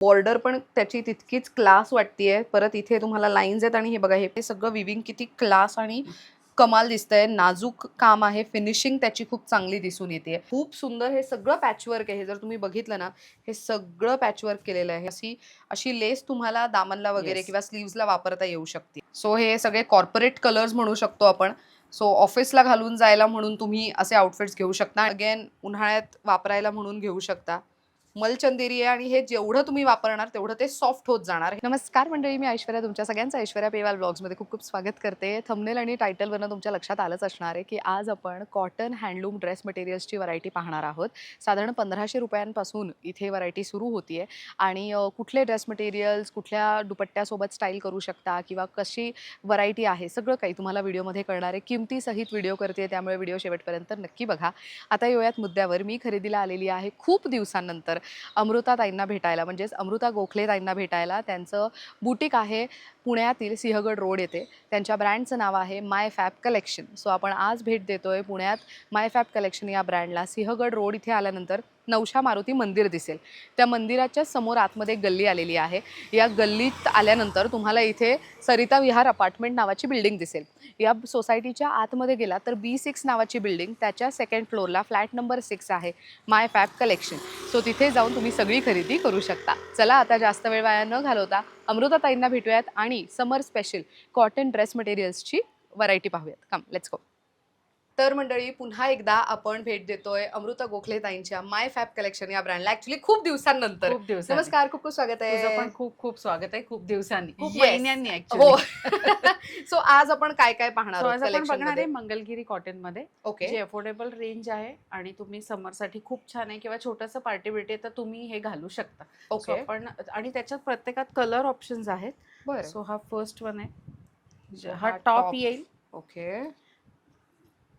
Border पण त्याची तितकीच क्लास वाटतेय. परत इथे तुम्हाला लाईन्स आहेत आणि हे बघा हे सगळं विविंग किती क्लास आणि कमाल दिसतंय. नाजूक काम आहे. फिनिशिंग त्याची खूप चांगली दिसून येते. खूप सुंदर हे सगळं पॅचवर्क आहे. जर तुम्ही बघितलं ना, हे सगळं पॅचवर्क केलेलं आहे. अशी अशी लेस तुम्हाला दामनला वगैरे किंवा स्लीव्हजला वापरता येऊ शकते. सो हे सगळे कॉर्पोरेट कलर्स म्हणू शकतो आपण. सो ऑफिसला घालून जायला म्हणून तुम्ही असे आउटफिट्स घेऊ शकता. अगेन उन्हाळ्यात वापरायला म्हणून घेऊ शकता. मलचंदेरी आहे आणि हे जेवढं तुम्ही वापरणार तेवढं ते सॉफ्ट होत जाणार. नमस्कार मंडळी, मी ऐश्वर्या, तुमच्या सगळ्यांचं ऐश्वर्या पेवाल ब्लॉग्समध्ये खूप खूप स्वागत करते. थंबनेल आणि टायटलवरनं तुमच्या लक्षात आलंच असणार आहे की आज आपण कॉटन हँडलूम ड्रेस मटेरियल्सची व्हरायटी पाहणार आहोत. साधारण 1500 रुपयांपासून इथे व्हरायटी सुरू होतीये आणि कुठले ड्रेस मटेरियल्स कुठल्या दुपट्ट्यासोबत स्टाईल करू शकता किंवा कशी व्हरायटी आहे सगळं काही तुम्हाला व्हिडिओमध्ये कळणार आहे. किमतीसहित व्हिडिओ करते, त्यामुळे व्हिडिओ शेवटपर्यंत नक्की बघा. आता येऊयात मुद्द्यावर. मी खरेदीला आलेली आहे खूप दिवसांनंतर अमृता ताईंना भेटायला, म्हणजेच अमृता गोखले ताईंना भेटायला. त्यांचं बुटीक आहे पुण्यातील सिंहगड रोड येथे. त्यांच्या ब्रँडचं नाव आहे माय फॅब कलेक्शन. सो आपण आज भेट देतोय पुण्यात माय फॅब कलेक्शन या ब्रँडला. सिंहगड रोड इथे आल्यानंतर नवशा मारुती मंदिर दिसेल. त्या मंदिराच्या समोर आतमध्ये एक गल्ली आलेली आहे. या गल्लीत आल्यानंतर तुम्हाला इथे सरिता विहार अपार्टमेंट नावाची बिल्डिंग दिसेल. या सोसायटीच्या आतमध्ये गेला तर B6 नावाची बिल्डिंग, त्याच्या सेकंड फ्लोअरला फ्लॅट नंबर 6 आहे माय फॅब कलेक्शन. सो तिथे जाऊन तुम्ही सगळी खरेदी करू शकता. चला आता जास्त वेळ वाया न घालवता अमृता ताईंना भेटूयात आणि समर स्पेशल कॉटन ड्रेस मटेरियल्सची व्हरायटी पाहूयात. Come let's go. तर मंडळी, पुन्हा एकदा आपण भेट देतोय अमृता गोखले ताईंच्या माय फॅब कलेक्शन या ब्रँडला. ऍक्च्युली खूप दिवसांनंतर. खूप दिवसांनी. नमस्कार, खूप खूप स्वागत आहे. तुझं पण खूप खूप स्वागत आहे. खूप दिवसांनी, खूप Yes. महिन्यांनी हो. ऍक्च्युअली. सो आज आपण काय काय पाहणार आहोत आज आपण कलेक्शन बघणार आहे मध्ये? मंगलगिरी कॉटन मध्ये, ओके. जे अफोर्डेबल रेंज आहे आणि तुम्ही समर साठी खूप छान आहे किंवा छोटंसं पार्टी बिटी तर तुम्ही हे घालू शकता. So okay. आपण आणि त्याच्यात प्रत्येकात कलर ऑप्शन्स आहेत. बरं. सो हा फर्स्ट वन आहे. हा हा टॉप top. येईल. ओके.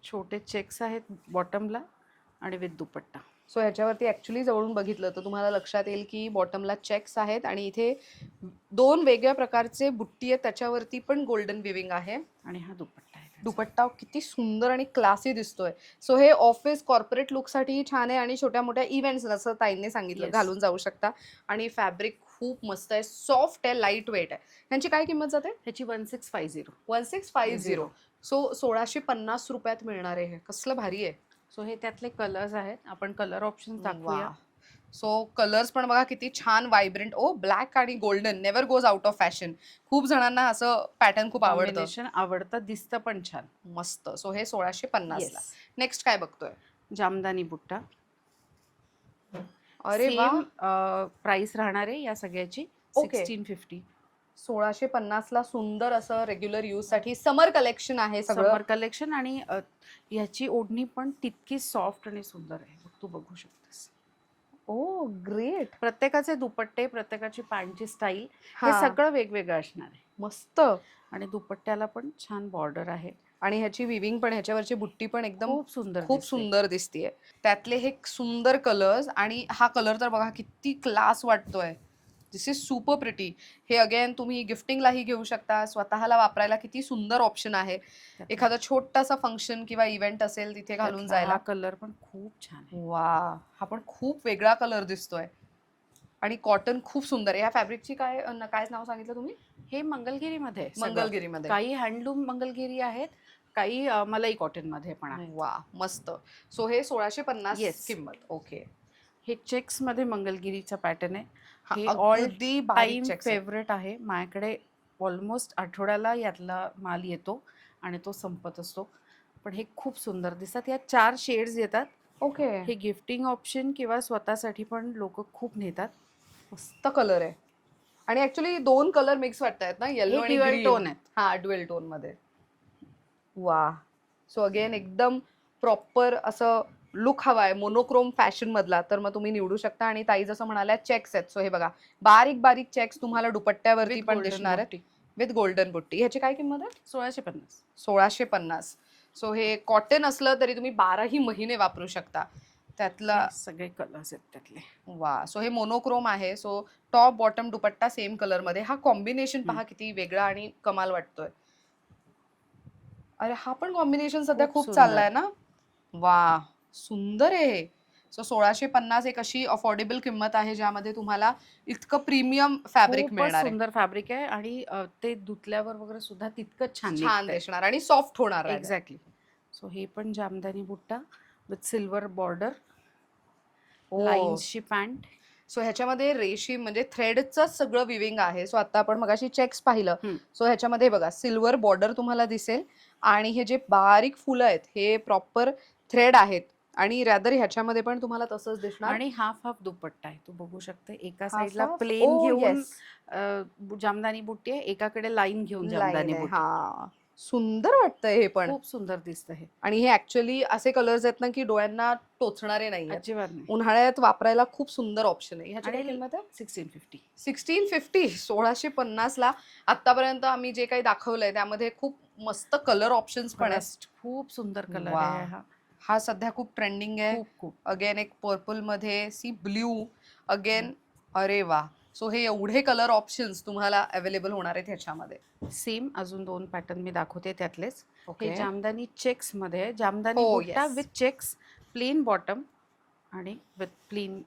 छोटे चेक्स आहेत बॉटमला आणि विथ दुपट्टा. सो ह्याच्यावरती ऍक्च्युली जवळून बघितलं तर तुम्हाला लक्षात येईल की बॉटमला चेक्स आहेत आणि इथे 2 वेगळ्या प्रकारचे बुट्टी आहेत, त्याच्यावरती पण गोल्डन विविंग आहे. आणि हा दुपट्टा आहे. दुपट्टा किती सुंदर आणि क्लासी दिसतोय. सो हे ऑफिस कॉर्पोरेट लुकसाठी छान आहे आणि छोट्या मोठ्या इव्हेंट्स जसं ताईंनी सांगितलं Yes. घालून जाऊ शकता. आणि फॅब्रिक खूप मस्त आहे, सॉफ्ट आहे, लाईट वेट आहे. यांची काय किंमत जाते? ह्याची 1650. 1650. सो 1650 रुपयात मिळणार आहे. कसलं भारी आहे. सो हे त्यातले कलर्स आहेत. आपण कलर ऑप्शन दाखवूया. सो कलर्स पण बघा किती छान व्हायब्रंट. ओ, ब्लॅक आणि golden never goes out of fashion. खूप जणांना असं पॅटर्न खूप आवडतं. कॉम्बिनेशन आवडतं, दिसतं पण छान. मस्त. सो हे 1650 ला. Yes. नेक्स्ट काय बघतोय? जामदानी बुट्टा. अरे वा. प्राइस राहणार आहे या सगळ्याची ओके. 1650. 1650 ला सुंदर असं रेग्युलर यूज साठी समर कलेक्शन आहे सगळं. समर कलेक्शन आणि ह्याची ओढणी पण तितकी सॉफ्ट आणि सुंदर आहे. तू बघू शकतेस. ओ ग्रेट. प्रत्येकाचे दुपट्टे, प्रत्येकाची पॅन्टची स्टाईल, हे हा. सगळं वेगवेगळं असणार आहे. मस्त. आणि दुपट्ट्याला पण छान बॉर्डर आहे. आणि ह्याची विविंग पण, ह्याच्यावरची बुट्टी पण एकदम खूप सुंदर खूप दिसते. सुंदर दिसतीये. त्यातले हे सुंदर कलर्स आणि हा कलर तर बघा किती क्लास वाटतोय. दिस इज सुपर प्रिटी. हे अगेन तुम्ही गिफ्टिंगलाही घेऊ शकता, स्वतःला वापरायला किती सुंदर ऑप्शन आहे. एखादा छोटासा फंक्शन किंवा इव्हेंट असेल तिथे घालून जायला. हा कलर पण खूप छान आहे. वा, हा पण खूप वेगळा कलर दिसतोय. आणि कॉटन खूप सुंदर आहे. या फॅब्रिकची काय नाव सांगितलं तुम्ही? हे मंगलगिरीमध्ये आहे सगळं. मंगलगिरीमध्ये. काही हँडलूम मंगलगिरी आहेत, काही मलई कॉटन मध्ये पण आहे. वा, मस्त. सो हे 1650 Yes. किंमत. ओके. हे चेक्स मध्ये मंगलगिरीचा पॅटर्न आहे. हा, हे ऑल अगदी बारीक टाइम checks आहे. फेवरेट आहे. माझ्याकडे ऑलमोस्ट आठवड्याला यातला माल येतो आणि तो संपत असतो. पण हे खूप सुंदर दिसतात. यात 4 शेड्स येतात. ओके. हे गिफ्टिंग ऑप्शन किंवा स्वतःसाठी पण लोक खूप नेतात. मस्त कलर आहे. आणि ऍक्च्युली 2 कलर मिक्स वाटतायत ना, येलो हे आणि dual ग्रीन. tone आहेत. हा, ड्युअल टोन मध्ये. वा. सो अगेन एकदम प्रॉपर असं लुक हवाय मोनोक्रोम फॅशन मधला, तर मग तुम्ही निवडू शकता. आणि ताई जसं म्हणाल्या चेक्स आहेत. सो हे बघा बारीक बारीक चेक्स तुम्हाला दुपट्ट्यावरती With पण golden दिसणार आहेत बुट्टी. विथ गोल्डन बुट्टी. ह्याची काय किंमत आहे? 1650. 1650. सो हे कॉटन असलं तरी तुम्ही 12ही महिने वापरू शकता. त्यातला हे सगळे कलर्स आहेत त्यातले. वा. सो हे मोनोक्रोम आहे. सो टॉप बॉटम दुपट्टा सेम कलर मध्ये. हा कॉम्बिनेशन पहा किती वेगळा आणि कमाल वाटतोय. अरे हा पण कॉम्बिनेशन सध्या खूप खूप सुंदर. चाललाय ना. वा, सुंदर आहे हे. सो 1650 एक अशी अफोर्डेबल किंमत आहे ज्यामध्ये तुम्हाला इतकं प्रीमियम फॅब्रिक खूपच मिळणार आहे. सुंदर फॅब्रिक आहे आणि ते धुतल्यावर वगैरे सुद्धा तितकंच छान छान निघतंय. दिसणार आणि सॉफ्ट होणार आहे. एक्झॅक्टली. सो हे पण जामदानी बुट्टा विथ सिल्वर बॉर्डर, हो. लाईन्सची पॅन्ट. सो ह्याच्यामध्ये रेशीम म्हणजे थ्रेडचं सगळं विविंग आहे. सो आता आपण मगाशी चेक्स पाहिलं. सो ह्याच्यामध्ये बघा सिल्वर बॉर्डर तुम्हाला दिसेल आणि हे जे बारीक फुलं आहेत हे प्रॉपर थ्रेड आहेत आणि रॅदर ह्याच्यामध्ये पण तुम्हाला तसंच दिसणार. आणि हाफ हाफ दुपट्टा आहे, तू बघू शकते. एका Half साईडला half? प्लेन Oh, घेऊन yes. जामदानी बुट्टी आहे, एकाकडे लाईन घेऊन जामदानी लाईन आहे. बुट्टी. हा सुंदर वाटतंय हे पण. खूप सुंदर दिसतं हे. आणि हे ऍक्च्युअली असे कलर्स आहेत ना की डोळ्यांना टोचणारे नाहीये. अजिबात नाही. उन्हाळ्यात वापरायला खूप सुंदर ऑप्शन आहे. ह्याची काय आणि किंमत आहे? 1650. 1650. 1650 ला आतापर्यंत आम्ही जे काही दाखवलंय त्यामध्ये खूप मस्त कलर ऑप्शन्स पण आहेत. Rust. खूप सुंदर कलर वा. आहे हा. हा सध्या खूप ट्रेंडिंग आहे. खूप खूप. अगेन एक पर्पल मध्ये सी ब्ल्यू अगेन. अरे वा. सो हे एवढे कलर ऑप्शन्स तुम्हाला अवेलेबल होणार आहेत ह्याच्यामध्ये. सेम अजून 2 पॅटर्न मी दाखवते त्यातलेच. हे ओके. जामदानी चेक्स मध्ये आहे. जामदानी हो, बुट्टा yes. With checks, plain bottom आणि विथ प्लेन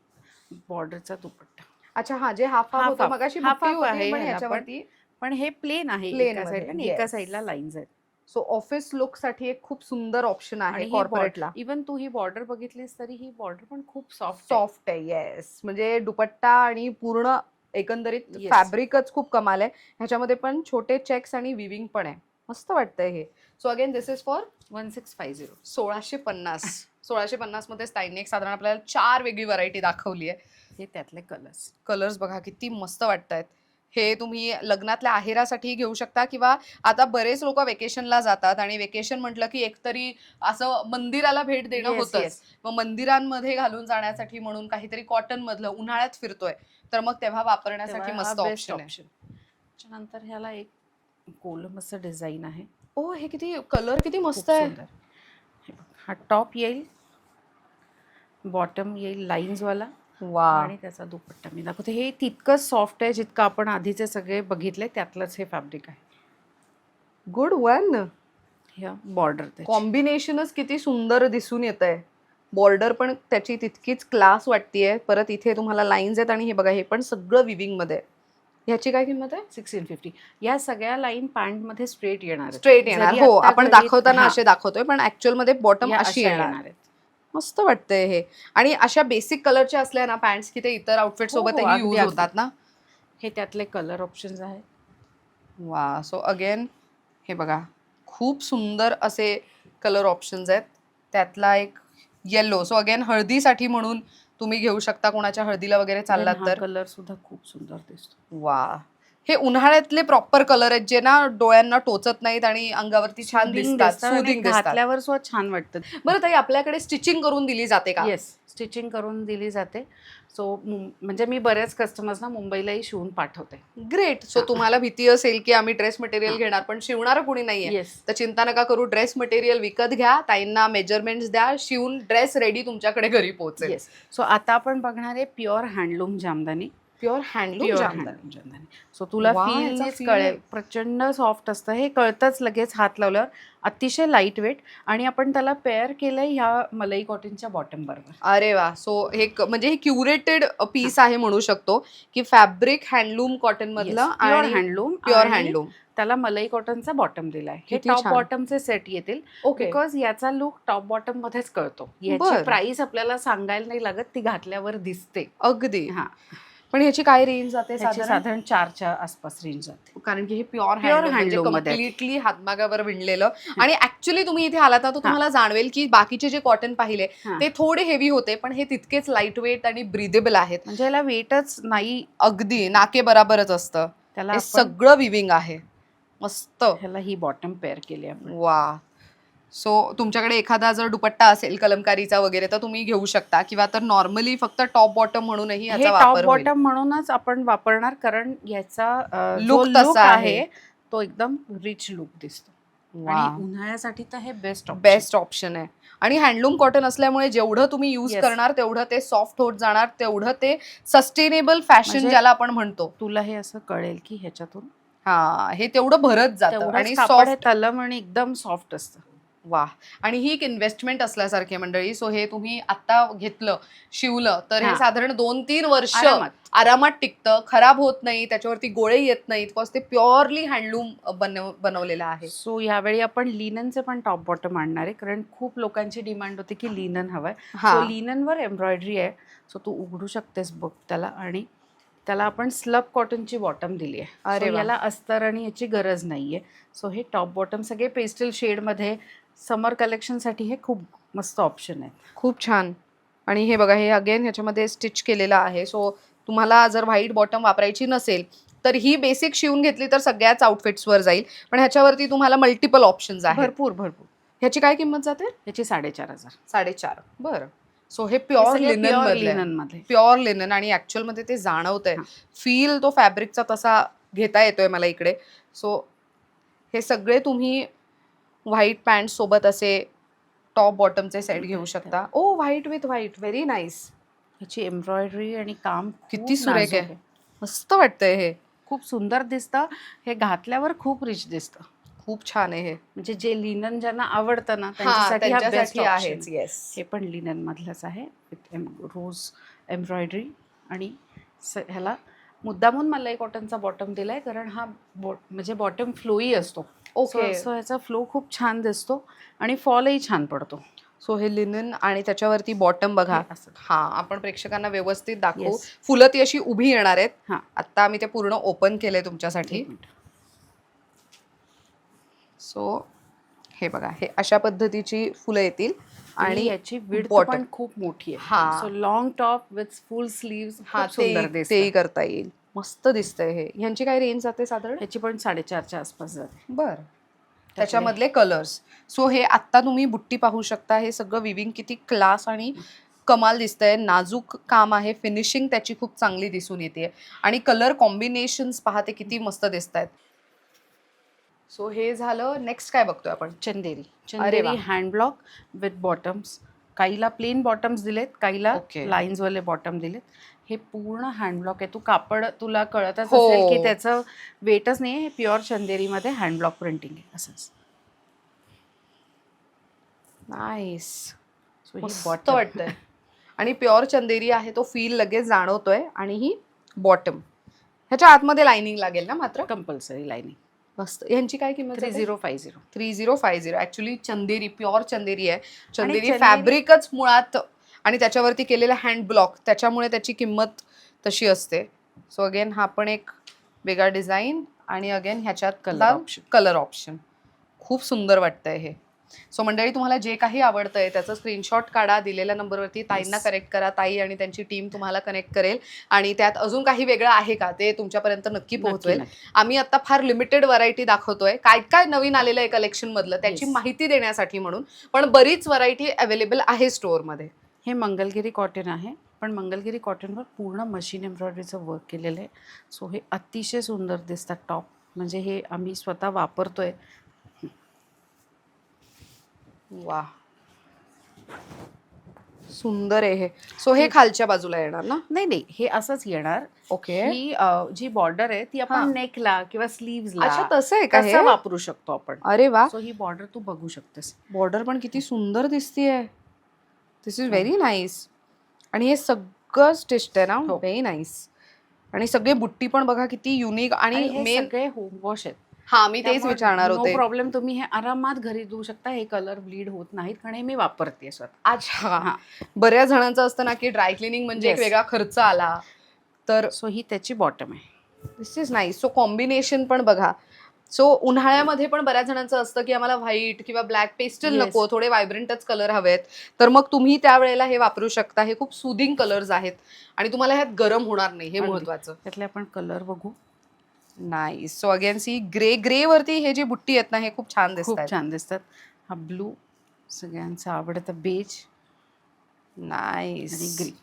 बॉर्डरचा दुपट्टा. अच्छा हा जे हाफ हाफ Half होतं half. मगाशी Half बुट्टी half होती आहे पण ह्याला ह्याच्यावरती पण हे प्लेन आहे Plain एका मध्ये, साईडला आणि एका yes. साईडला लाईन्स आहेत. सो ऑफिस लुक साठी एक खूप सुंदर ऑप्शन आहे आणि कॉर्पोरेटला. इवन तू ही बॉर्डर बघितलीस तरी ही बॉर्डर पण खूप सॉफ्ट सॉफ्ट आहे. येस म्हणजे दुपट्टा आणि पूर्ण एकंदरीत Yes. फॅब्रिकच खूप कमाल आहे. ह्याच्यामध्ये पण छोटे चेक्स आणि विविंग पण आहे. मस्त वाटतंय हे. So again this is for 1650. 1650. 1650 मध्ये ताईंनी एक साधारण आपल्याला 4 वेगळी व्हरायटी दाखवली आहे. हे त्यातले कलर्स. कलर्स बघा किती मस्त वाटतायत. हे तुम्ही लग्नातल्या आहेरासाठी घेऊ शकता किंवा आता बरेच लोक वेकेशनला जातात आणि वेकेशन म्हटलं की एकतरी असं मंदिराला भेट देणं Yes, होतंच. yes. मग मंदिरांमध्ये घालून जाण्यासाठी म्हणून काहीतरी कॉटन मधलं उन्हाळ्यात फिरतोय तर मग तेव्हा वापरण्यासाठी तेव्हा हा मस्त बेस्ट ऑप्शन आहे. ऑप्शन. त्याच्यानंतर ह्याला एक कोलम असं डिझाईन आहे. ओ हे किती कलर किती मस्त खूप आहे. सुंदर. हे बघ, हा टॉप येईल, बॉटम येईल लाईन्स वाला वा. आणि त्याचा दुपट्टा मी दाखवते. हे तितकंच सॉफ्ट आहे जितकं आपण आधीचे सगळे बघितले त्यातलंच हे फॅब्रिक आहे. Good one. ह्या बॉर्डर कॉम्बिनेशनच किती सुंदर दिसून येत आहे. बॉर्डर पण त्याची तितकीच क्लास वाटतेय. परत इथे तुम्हाला लाईन्स आहेत आणि हे बघा हे पण सगळं विविंग मध्ये आहे. ह्याची काय किंमत आहे? 1650. या सगळ्या लाईन पॅन्ट मध्ये स्ट्रेट येणार आहेत. स्ट्रेट येणार. जरी हो आता आपण घरी- दाखवताना हा, असे दाखवतोय पण ऍक्च्युअल मध्ये बॉटम या अशी अशा येणार. आहेत. मस्त वाटतंय हे. आणि अशा बेसिक कलरच्या असल्या ना पॅन्ट्स की ते इतर आउटफिट हो, हो, सोबतही अगदी, यूज अगदी. होतात ना. हे त्यातले कलर ऑप्शन्स आहेत. वा. सो अगेन हे बघा खूप सुंदर असे कलर ऑप्शन्स आहेत. त्यातला एक येलो. सो अगेन हळदीसाठी म्हणून तुम्ही घेऊ शकता कोणाच्या हळदीला वगैरे चाललात हा तर. कलर सुद्धा खूप सुंदर दिसतो. वा. हे उन्हाळ्यातले प्रॉपर कलर आहेत जे ना डोळ्यांना टोचत नाहीत आणि अंगावरती छान Soothing दिसतात. आणि सुदिंग दिसतात. घातल्यावर सुद्धा छान वाटतं. बरं ताई आपल्याकडे स्टिचिंग करून दिली जाते का? येस, स्टिचिंग करून दिली जाते. सो म्हणजे मी बऱ्याच कस्टमर्सना मुंबईलाही शिवून पाठवते. ग्रेट. सो तुम्हाला भीती असेल की आम्ही ड्रेस मटेरियल घेणार पण शिवणार कोणी नाहीये येस. तर चिंता नका करू. ड्रेस मटेरियल विकत घ्या, ताईंना मेजरमेंट्स द्या, शिवून ड्रेस रेडी तुमच्याकडे घरी पोहोचेल. येस. सो आता आपण बघणार आहे pure handloom jamdani. Pure handloom pure jamdani. Handloom jamdani. So तुला वा, फील याचा हेच feel कळेल. आहे. प्रचंड सॉफ्ट असतं हे, कळतंच लगेच हात लावल्यावर. अतिशय लाईट वेट आणि आपण त्याला पेअर केलंय ह्या मलई कॉटनच्या बॉटम बरोबर. अरे वा. सो हे म्हणजे हे क्युरेटेड पीस आहे म्हणू शकतो की फॅब्रिक हँडलूम कॉटन मधलं प्युअर आणि हँडलूम. Pure handloom. त्याला मलई कॉटनचा बॉटम दिलाय. हे किती टॉप छान. बॉटमचे सेट येतील. ओके. बिकॉज याचा लुक टॉप बॉटम मध्येच कळतो. याची बरं. प्राइस आपल्याला सांगायला नाही लागत, ती घातल्यावर दिसते. अगदी. हा, पण ह्याची काय रेंज जाते त्याची साधारण? साधारण 4च्या आसपास रेंज जाते. कारण की हे प्युअर Pure हँडलूम म्हणजे handloom मध्ये आहे. कम्प्लिटली हातमागावर विणलेलं. आणि ऍक्च्युली तुम्ही इथे आलात ना तर तुम्हाला जाणवेल की बाकीचे जे कॉटन पाहिले हा. ते थोडे हेवी होते पण हे तितकेच लाईट वेट आणि ब्रिदेबल आहेत. म्हणजे याला वेटच नाही. अगदी नाके बराबरच असतं. त्याला हे आपण सगळं विविंग आहे. मस्त. ह्याला ही बॉटम पेअर केली आपण. वा. सो तुमच्याकडे एखादा जर दुपट्टा असेल कलमकारीचा वगैरे तर तुम्ही घेऊ शकता किंवा तर नॉर्मली फक्त टॉप बॉटम म्हणूनही हे याचा टॉप वापर होईल. बॉटम म्हणूनच आपण वापरणार, कारण याचा Look जो तसा लुक आहे. आहे तो एकदम रिच लुक दिसतो. वा. आणि उन्हाळ्यासाठी तर हे बेस्ट बेस्ट ऑप्शन आहे. आणि हँडलूम कॉटन असल्यामुळे जेवढं तुम्ही यूज Yes. करणार तेवढं ते सॉफ्ट होत जाणार, तेवढं ते सस्टेनेबल फॅशन म्हणजे ज्याला आपण म्हणतो. तुला हे असं कळेल की ह्याच्यातून हा हे तेवढं भरत जातं तेवढंच आणि कापड हे सॉफ्ट. तलम आणि एकदम सॉफ्ट असतं. वाह! आणि ही एक इन्व्हेस्टमेंट असल्यासारखी आहे मंडळी. सो हे तुम्ही आता घेतलं, शिवलं तर हे हां. साधारण 2-3 वर्ष आरामात. आरामात टिकतं, खराब होत नाही, त्याच्यावरती गोळे येत नाहीत. बिकॉज ते प्युअरली हँडलूम बनवलेलं आहे. सो यावेळी आपण लिननचे पण टॉप बॉटम आणणार आहे, कारण खूप लोकांची डिमांड होती की लिनन हवंय. सो हां. लिननवर एम्ब्रॉयडरी आहे. सो तू उघडू शकतेस बघ त्याला, आणि त्याला आपण स्लब कॉटनची बॉटम दिली आहे. अरे सो वाह! याला अस्तर आणि याची गरज नाही आहे. सो हे टॉप बॉटम सगळे पेस्टल शेडमध्ये समर कलेक्शनसाठी हे खूप मस्त ऑप्शन आहेत. खूप छान. आणि हे बघा, हे अगेन ह्याच्यामध्ये स्टिच केलेलं आहे. सो तुम्हाला जर व्हाईट बॉटम वापरायची नसेल, तर ही बेसिक शिवून घेतली तर सगळ्याच आउटफिट्सवर जाईल. पण ह्याच्यावरती तुम्हाला मल्टिपल ऑप्शन्स आहेत. भरपूर भरपूर. ह्याची काय किंमत जाते? याची 4,500. 4.5. बरं. सो हे प्युअर लिनन प्युअर मधलं आहे. लिननमध्ये. प्युअर लिनन आणि ॲक्च्युअलमध्ये ते जाणवतंय. हां. फील तो फॅब्रिकचा तसा घेता येतोय मला इकडे. सो हे सगळे तुम्ही व्हाईट पॅन्ट सोबत असे टॉप बॉटमचे सेट घेऊ शकता. Oh white with white, very nice. याची एम्ब्रॉयडरी आणि काम किती खूप सुरेख नाजूक आहे. मस्त वाटतंय हे. खूप सुंदर दिसतं. हे घातल्यावर खूप रिच दिसतं. खूप छान आहे हे. म्हणजे जे लिनन ज्यांना आवडतं ना, हां, त्यांच्यासाठी हा बेस्ट त्यांच्यासाठी ऑप्शन. आहेच. येस. हे पण लिनन मधलंच आहे, विथ रोज एम्ब्रॉयडरी. आणि ह्याला मुद्दामून मलई कॉटनचा बॉटम दिलाय, कारण हा म्हणजे बॉटम फ्लोई असतो. ओके. सो ह्याचा फ्लो खूप छान दिसतो आणि फॉलही छान पडतो. सो हे लिनन आणि त्याच्यावरती बॉटम बघा. हे असं. हां, आपण प्रेक्षकांना व्यवस्थित दाखवू. Yes. फुलं ती अशी उभी येणार आहेत. हां. आत्ता आम्ही ते पूर्ण ओपन केलंय तुमच्यासाठी. एक मिनिट. सो हे बघा, हे अशा पद्धतीची फुलं येतील आणि आणि याची विड्थ bottom. पण खूप मोठी आहे. हां. सो लॉंग टॉप विथ फुल स्लीव्स हां, खूप सुंदर दिसतं. तेही करता येईल. मस्त दिसतंय हे. ह्यांची काय रेंज जाते साधारण? ह्याची पण 4,500च्या आसपास जाते. बरं. त्याच्यामधले कलर्स. सो हे आत्ता तुम्ही बुट्टी पाहू शकता. हे सगळं विविंग किती क्लास आणि कमाल दिसतंय. नाजूक काम आहे. फिनिशिंग त्याची खूप चांगली दिसून येते आणि कलर कॉम्बिनेशन्स पहा ते किती मस्त दिसतायत. सो हे झालं. नेक्स्ट काय बघतोय आपण? चंदेरी. अरे चंदेरी वा. Hand block with bottoms. काहीला प्लेन बॉटम्स दिलेत, काहीला ओके. लाईन्सवाले बॉटम दिलेत. हे पूर्ण हँड ब्लॉक आहे. तू कापड तुला कळतच हो. असेल की त्याचं वेटच नाही आहे. हे प्युअर चंदेरीमध्ये हँड ब्लॉक प्रिंटिंग आहे असंच. नाईस. सो ही मस्त बॉटम. वाटतंय. आणि प्युअर चंदेरी आहे, तो फील लगेच जाणवतोय. आणि ही बॉटम. ह्याच्या आतमध्ये लाइनिंग लागेल ना मात्र? Compulsory lining. मस्त. ह्यांची काय किंमत जाते? 3050. 3050. ऍक्च्युली चंदेरी, प्युअर चंदेरी आहे. चंदेरी चंदेरी- फॅब्रिकच मुळात आणि त्याच्यावरती केलेला हँड ब्लॉक, त्याच्यामुळे त्याची किंमत तशी असते. सो अगेन हा पण एक वेगळा डिझाईन आणि अगेन ह्याच्यात कलर ऑप्शन. खूप सुंदर वाटतंय हे. सो मंडळी, तुम्हाला जे काही आवडतंय त्याचं स्क्रीनशॉट काढा, दिलेल्या नंबरवरती ताईंना कनेक्ट करा. ताई आणि त्यांची टीम तुम्हाला कनेक्ट करेल आणि त्यात अजून काही वेगळं आहे का ते तुमच्यापर्यंत नक्की पोहोचवेल. आम्ही आता फार लिमिटेड व्हरायटी दाखवतोय, काय काय नवीन आलेलं आहे कलेक्शन मधलं त्याची Yes. माहिती देण्यासाठी म्हणून. पण बरीच व्हरायटी अवेलेबल आहे स्टोअरमध्ये. हे मंगलगिरी कॉटन आहे, पण मंगलगिरी कॉटनवर पूर्ण मशीन एम्ब्रॉयडरीचं वर्क केलेलं आहे. सो हे अतिशय सुंदर दिसतात टॉप. म्हणजे हे आम्ही स्वतः वापरतोय. वा, सुंदर आहे हे. सो हे खालच्या बाजूला येणार ना? नाही नाही, हे असंच येणार. ओके. ही जी बॉर्डर आहे ती हां. आपण नेकला किंवा स्लीव्हजला अच्छा, तसं आहे का हे? कसं वापरू शकतो आपण. अरे वा. सो ही बॉर्डर तू बघू शकतेस. बॉर्डर पण किती सुंदर दिसतीये. दिस इज व्हेरी नाईस. आणि हे सगळं स्टिच्ड आहे ना? हो. Very nice. आणि सगळे बुट्टी पण बघा किती युनिक आणि आणि हे मेन. सगळे होम वॉश आहेत. हा, मी तेच विचारणार नो होते. प्रॉब्लेम, तुम्ही हे आरामात घरी धुवू शकता. हे कलर ब्लीड होत नाहीत, कारण हे मी वापरते स्वतः. अच्छा. हां. बऱ्याच जणांचं असतं ना की ड्राय क्लिनिंग म्हणजे एक Yes. वेगळा खर्च आला. तर सो ही त्याची बॉटम आहे. दिस इज नाईस. सो कॉम्बिनेशन पण बघा. सो उन्हाळ्यामध्ये पण बऱ्याच जणांचं असतं की आम्हाला व्हाईट किंवा ब्लॅक पेस्टल Yes. नको, थोडे व्हायब्रंटच कलर हवेत. तर मग तुम्ही त्यावेळेला हे वापरू शकता. हे खूप सुदिंग कलर्स आहेत आणि तुम्हाला ह्यात गरम होणार नाही, हे अगदी. महत्वाचं. त्यातले आपण कलर बघू. Nice. So again see grey वरती हे जी बुट्टी आहेत ना, हे खूप छान खूप दिसतात. छान दिसतात. हा ब्लू सगळ्यांचा आवडता, बेज आणि नाईस. ग्रीन.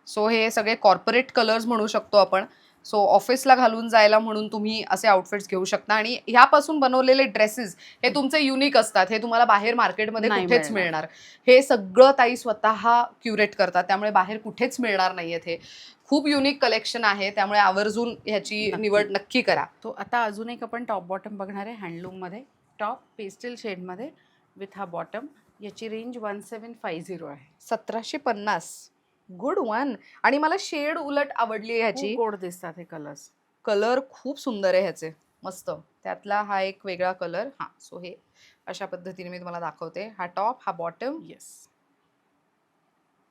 सो हे सगळे कॉर्पोरेट कलर्स म्हणू शकतो आपण. सो ऑफिसला घालून जायला म्हणून तुम्ही असे आउटफिट्स घेऊ शकता. आणि ह्यापासून बनवलेले ड्रेसेस हे तुमचे युनिक असतात. हे तुम्हाला बाहेर मार्केटमध्ये नाही कुठेच मिळणार. मिळणार. हे सगळं ताई स्वतः क्युरेट करतात, त्यामुळे बाहेर कुठेच मिळणार नाहीयेत. हे खूप युनिक कलेक्शन आहे, त्यामुळे आवर्जून ह्याची नक्की. निवड नक्की करा. तो आता अजून एक आपण टॉप बॉटम बघणार आहे हँडलूममध्ये. टॉप पेस्टल शेडमध्ये विथ हा बॉटम. याची रेंज 1750 आहे. 1750. Good one. आणि मला शेड उलट आवडली आहे खूप ह्याची. गोड दिसतात हे कलर्स. कलर खूप सुंदर आहे ह्याचे. मस्त. त्यातला हा एक वेगळा कलर. हां, सो हे अशा पद्धतीने मी तुम्हाला दाखवते. हा टॉप, हा बॉटम. येस.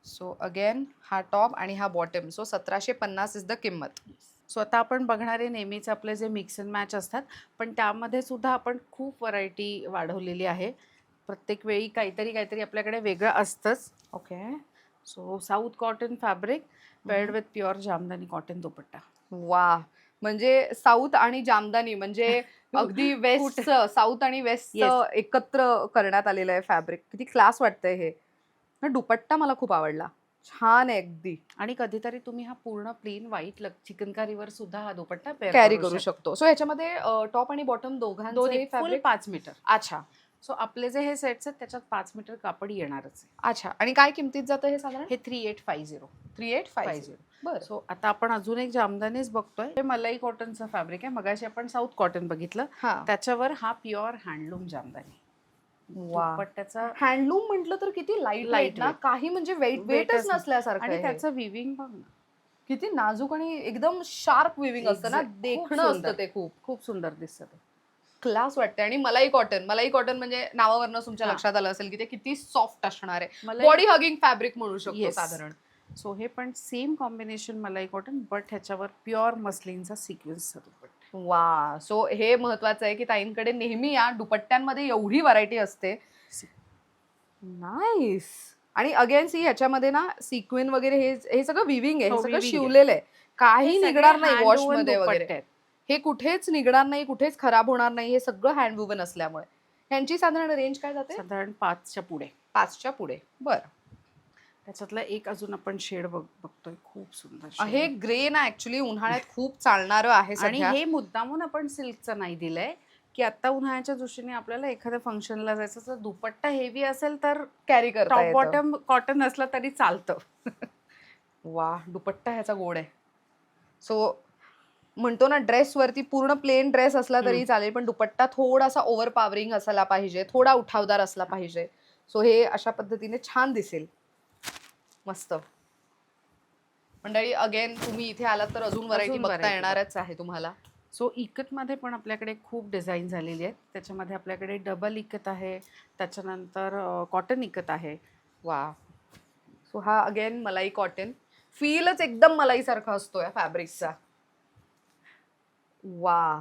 सो अगेन हा टॉप आणि हा बॉटम. सो 1750 इज द किंमत. सो आता आपण बघणारे नेहमीच आपले जे मिक्स अँड मॅच असतात, पण त्यामध्ये सुद्धा आपण खूप व्हरायटी वाढवलेली आहे. प्रत्येक वेळी काहीतरी काहीतरी आपल्याकडे वेगळं असतंच. Okay. So south cotton fabric paired with pure Jamdani cotton dupatta. वाह! म्हणजे साऊथ आणि जामदानी म्हणजे अगदी वेस्टचं, साऊथ आणि वेस्टचं येस. एकत्र करण्यात आलेलं आहे फॅब्रिक. किती क्लास वाटतंय हे. हा दुपट्टा मला खूप आवडला. छान आहे अगदी. आणि कधीतरी तुम्ही हा पूर्ण प्लेन व्हाईट चिकनकारीवर सुद्धा हा दुपट्टा पेअर कॅरी करू शकतो. सो ह्याच्यामध्ये टॉप आणि बॉटम दोघांचंही दोन्ही फुल फॅब्रिक. 5 मीटर. अच्छा, सो आपले जे हे सेट्स आहेत त्याच्यात 5 मीटर कापड येणारच आहे. अच्छा. आणि काय किमतीत जातं हे साधारण? हे 3850. 3850. बरं. सो आता आपण अजून एक जामदानीच बघतोय. हे मलाई कॉटनचं फॅब्रिक आहे. मगाशी आपण साऊथ कॉटन बघितलं. हां. त्याच्यावर हा प्युअर हँडलूम जामदानी. वाह! दुपट्ट्याचा हँडलूम म्हटलं तर किती लाईट Light ना. weight. काही म्हणजे वेटच वेटच नसल्यासारखं आणि आहे हे. त्याचं विविंग बघ ना. किती नाजूक आणि एकदम शार्प विविंग असतं ना. खूप देखणं सुंदर. असतं ते खूप. खूप सुंदर दिसतं ते. क्लास वाटते. आणि मलाई कॉटन. मलाई कॉटन म्हणजे नावावरनं तुमच्या हां. लक्षात आलं असेल की ते किती सॉफ्ट असणार आहे. मलाई बॉडी हगिंग फॅब्रिक म्हणू शकतो येस. साधारण. सो हे पण सेम कॉम्बिनेशन मलाई कॉटन बट ह्याच्यावर प्युअर मसलिनचा सिक्वेन्सचा दुपट्टा. वाह! सो हे महत्वाचं आहे की ताईंकडे नेहमी या दुपट्ट्यांमध्ये एवढी व्हरायटी असते. नाईस. आणि अगेन सी ह्याच्यामध्ये ना सिक्वेन वगैरे हे हे सगळं विविंग आहे. हे हो, सगळं weaving आहे. शिवलेलं आहे. काही हे सगळे निघणार नाही hand वॉश woven मध्ये दुपट्टे वगैरे. आहेत. हे कुठेच निघणार नाही, कुठेच खराब होणार नाही. हे सगळं हँड वुवन असल्यामुळे. ह्यांची साधारण रेंज काय जाते? साधारण 5च्या पुढे. 5च्या पुढे. बरं. त्याच्यातला एक अजून आपण शेड बघतोय. खूप सुंदर shade हे आहे. ग्रे ना ऍक्च्युली उन्हाळ्यात खूप चालणारं आहे आणि सध्या. हे मुद्दामून आपण सिल्कचं नाही दिलंय की आता उन्हाळ्याच्या दृष्टीने आपल्याला एखाद्या फंक्शनला जायचं तर दुपट्टा हेवी असेल तर कॅरी करता टॉप येतं. बॉटम कॉटन असलं तरी चालतं. वाह! दुपट्टा ह्याचा गोड आहे. सो म्हणतो ना ड्रेसवरती पूर्ण प्लेन ड्रेस असला तरी चालेल, पण दुपट्टा थोडासा ओव्हर पॉवरिंग असायला पाहिजे, थोडा उठावदार असला पाहिजे. सो हे अशा पद्धतीने छान दिसेल. मस्त. मंडळी अगेन तुम्ही इथे आलात तर अजून व्हरायटी बघता variety येणारच आहे तुम्हाला. सो इकतमध्ये पण आपल्याकडे खूप डिझाईन झालेली आहेत. त्याच्यामध्ये आपल्याकडे डबल इकत आहे, त्याच्यानंतर कॉटन इकत आहे. वा. सो हा अगेन मलाई कॉटन. फीलच एकदम मलाईसारखा असतो या फॅब्रिकचा. वा.